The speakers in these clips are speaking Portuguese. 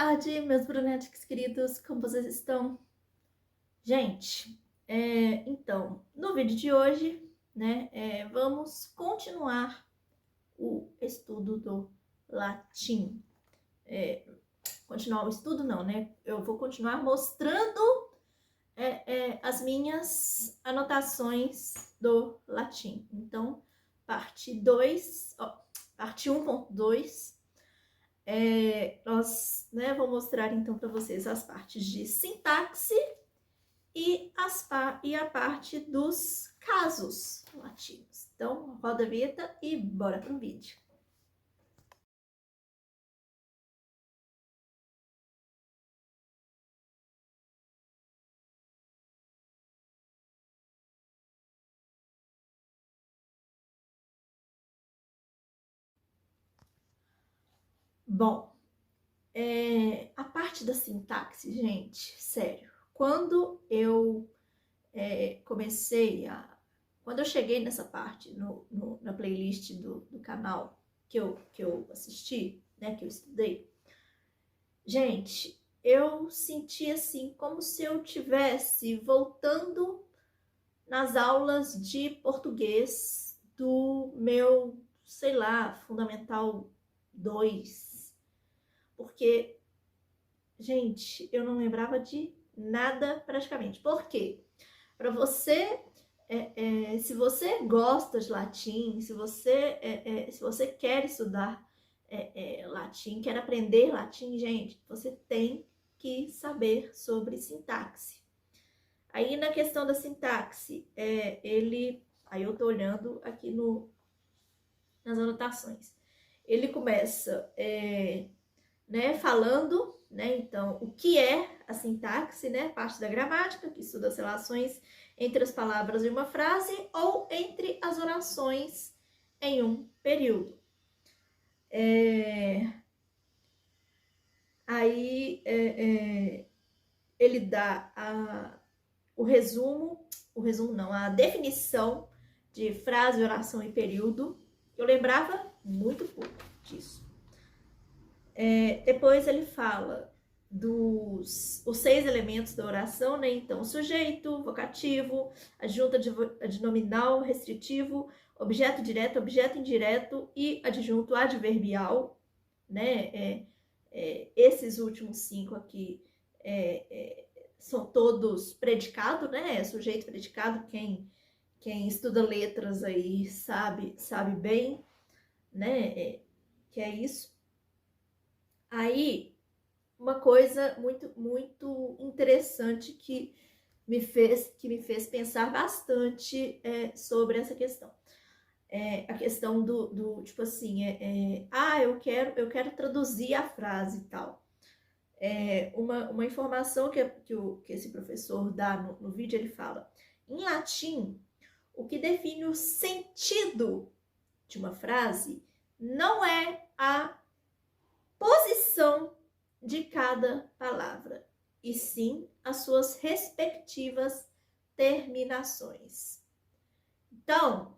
tarde, meus brunéticos queridos, como vocês estão? Gente, então, no vídeo de hoje, né, vamos continuar o estudo do latim. Continuar o estudo não, né? Eu vou continuar mostrando as minhas anotações do latim. Então, parte 2, parte 1.2. Vou mostrar então para vocês as partes de sintaxe e a parte dos casos latinos. Então, roda a vinheta e bora pro vídeo. Bom, a parte da sintaxe, gente, sério, quando eu quando eu cheguei nessa parte na playlist do canal que eu assisti, né, que eu estudei, gente, eu senti assim como se eu tivesse voltando nas aulas de português do meu, sei lá, Fundamental 2. Porque, gente, eu não lembrava de nada praticamente. Por quê? Para você, se você gosta de latim, se você quer estudar latim, quer aprender latim, gente, você tem que saber sobre sintaxe. Aí na questão da sintaxe, aí eu tô olhando aqui nas anotações. Ele começa, né, falando, né, então, o que é a sintaxe, né, parte da gramática, que estuda as relações entre as palavras de uma frase ou entre as orações em um período. Aí ele dá a definição de frase, oração e período. Eu lembrava muito pouco disso. Depois ele fala os 6 elementos da oração, né? Então, sujeito, vocativo, adjunto adnominal, restritivo, objeto direto, objeto indireto e adjunto adverbial, né? Esses últimos 5 aqui são todos predicado, né? Sujeito, predicado, quem estuda letras aí sabe bem, né? Que é isso. Aí, uma coisa muito interessante que me fez pensar bastante sobre essa questão. A questão do tipo assim, eu quero traduzir a frase e tal. Uma informação que esse professor dá no vídeo, ele fala: em latim, o que define o sentido de uma frase não é a posição de cada palavra, e sim as suas respectivas terminações. Então,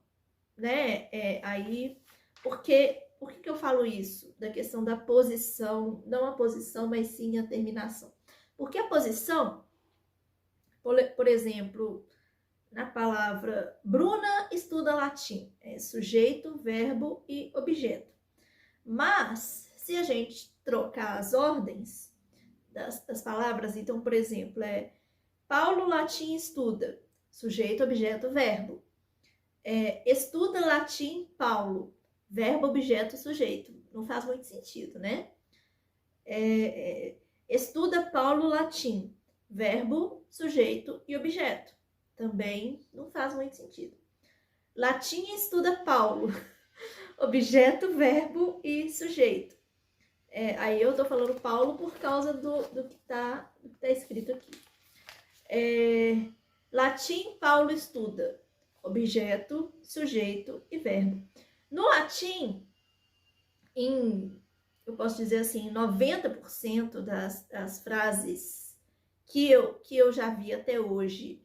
né, por que eu falo isso? Da questão da posição, não a posição, mas sim a terminação. Porque a posição, por exemplo, na palavra Bruna estuda latim, é sujeito, verbo e objeto. Mas, se a gente trocar as ordens das palavras, então, por exemplo, Paulo latim estuda, sujeito, objeto, verbo. Estuda latim Paulo, verbo, objeto, sujeito. Não faz muito sentido, né? Estuda Paulo latim, verbo, sujeito e objeto. Também não faz muito sentido. Latim estuda Paulo, objeto, verbo e sujeito. Aí eu tô falando Paulo por causa do que tá escrito aqui. Latim, Paulo estuda objeto, sujeito e verbo. No latim, eu posso dizer assim, 90% das frases que eu já vi até hoje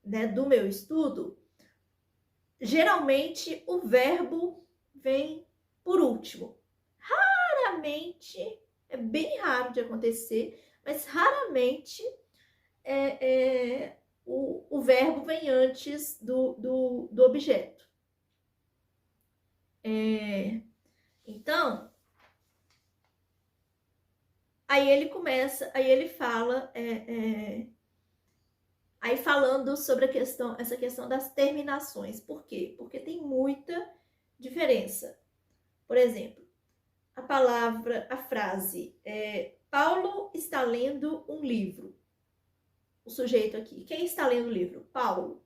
né, do meu estudo, geralmente o verbo vem por último. Raramente, bem raro de acontecer, mas raramente o verbo vem antes do objeto. Então, aí ele fala, aí falando sobre essa questão das terminações. Por quê? Porque tem muita diferença. Por exemplo, a frase, Paulo está lendo um livro. O sujeito aqui, quem está lendo o livro? Paulo.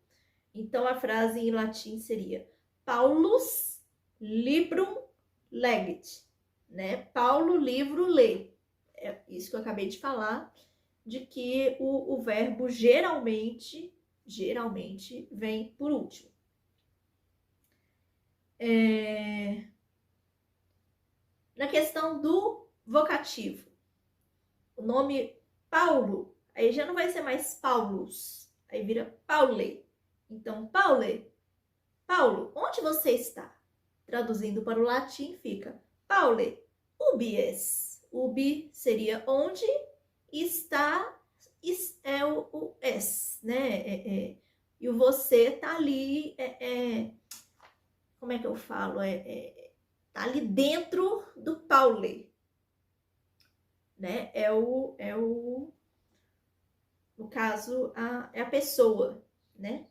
Então, a frase em latim seria Paulus librum legit, né? Paulo, livro, lê. É isso que eu acabei de falar, de que o verbo geralmente vem por último. Na questão do vocativo, o nome Paulo, aí já não vai ser mais Paulus, aí vira Paule. Então, Paulo, onde você está? Traduzindo para o latim fica Paule, ubi es. Ubi seria onde, está é o es, né? E o você tá ali, como é que eu falo? Tá ali dentro do Paule, né? No caso, é a pessoa, né?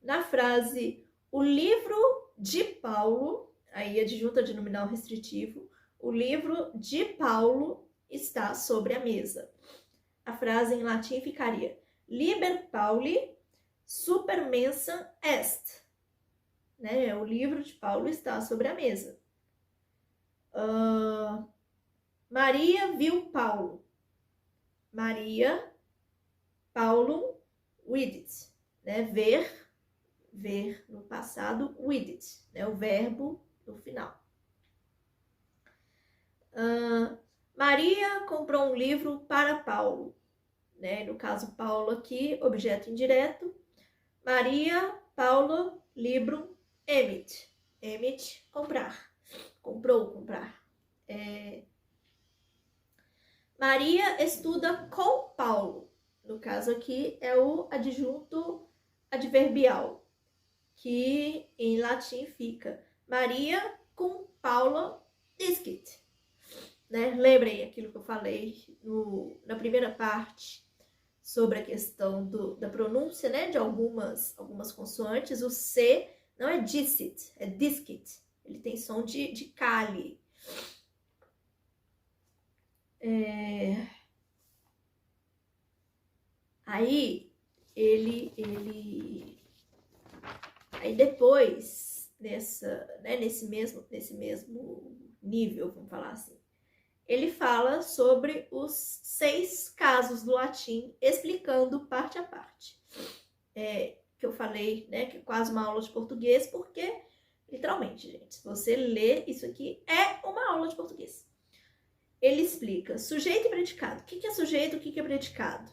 Na frase, o livro de Paulo, aí adjunta de nominal restritivo, o livro de Paulo está sobre a mesa. A frase em latim ficaria, Liber Pauli super mensam est. Né? O livro de Paulo está sobre a mesa. Maria viu Paulo. Maria, Paulo, vidit. Né? Ver no passado, vidit. Né? O verbo no final. Maria comprou um livro para Paulo. Né? No caso, Paulo aqui, objeto indireto. Maria, Paulo, librum, emit. Emit, comprar. Comprou, comprar. Maria estuda com Paulo. No caso aqui, é o adjunto adverbial, que em latim fica Maria cum Paulo discit. Né? Lembrem aquilo que eu falei na primeira parte sobre a questão da pronúncia, né? De algumas consoantes. O C não é dicit, é discit. Ele tem som de cali. Aí aí depois nesse mesmo nível, vamos falar assim, ele fala sobre os 6 casos do latim, explicando parte a parte. Que eu falei, né, que é quase uma aula de português, porque, literalmente, gente, se você ler isso aqui, é uma aula de português. Ele explica sujeito e predicado. O que é sujeito, o que é predicado?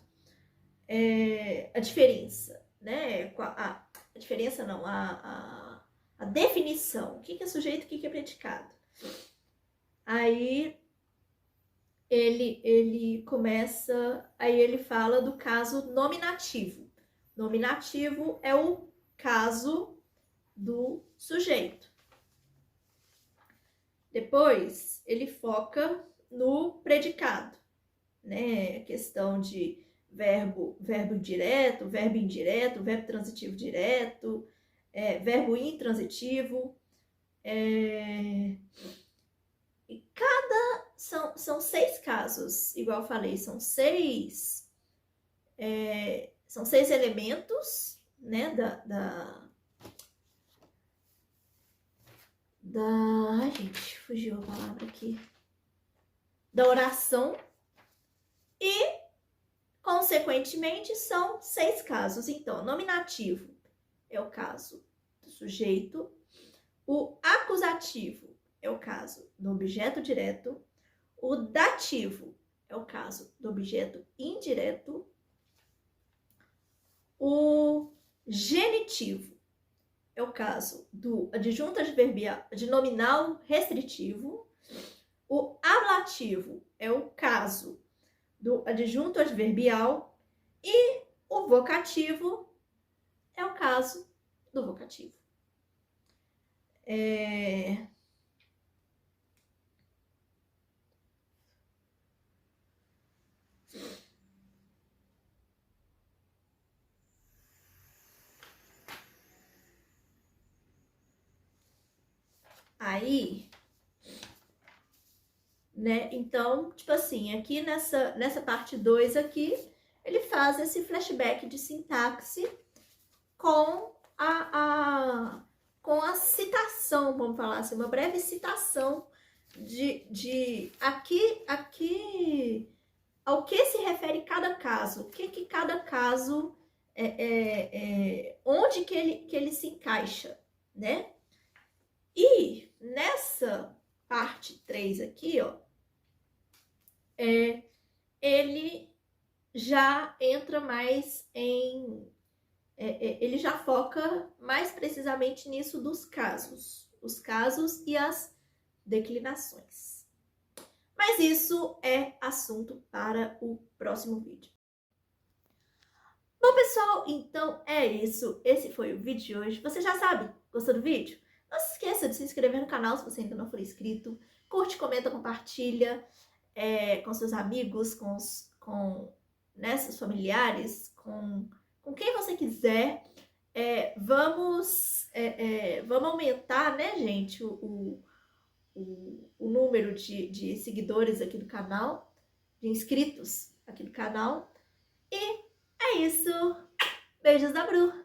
A diferença, né? A diferença não, a definição. O que é sujeito, o que é predicado? Aí ele começa, aí ele fala do caso nominativo. Nominativo é o caso do sujeito. Depois, ele foca no predicado, né? A questão de verbo direto, verbo indireto, verbo transitivo direto, verbo intransitivo. E são 6 casos, igual eu falei, são 6 elementos, né, ai, gente, fugiu a palavra aqui, da oração, e, consequentemente, são 6 casos. Então, nominativo é o caso do sujeito, o acusativo é o caso do objeto direto, o dativo é o caso do objeto indireto, o genitivo é o caso do adjunto adverbial de nominal restritivo, O ablativo é o caso do adjunto adverbial e o vocativo é o caso do vocativo. Aí, né, então, tipo assim, aqui nessa parte 2 aqui, ele faz esse flashback de sintaxe com com a citação, vamos falar assim, uma breve citação de aqui ao que se refere cada caso, o que cada caso, onde que ele se encaixa, né? E nessa parte 3 aqui, ó, ele já entra mais em... ele já foca mais precisamente nisso dos casos. Os casos e as declinações. Mas isso é assunto para o próximo vídeo. Bom, pessoal, então é isso. Esse foi o vídeo de hoje. Você já sabe, gostou do vídeo? Não se esqueça de se inscrever no canal se você ainda não for inscrito. Curte, comenta, compartilha com seus amigos, com seus familiares, com quem você quiser. Vamos aumentar, né, gente, o número de seguidores aqui do canal, de inscritos aqui do canal. E é isso. Beijos da Bru!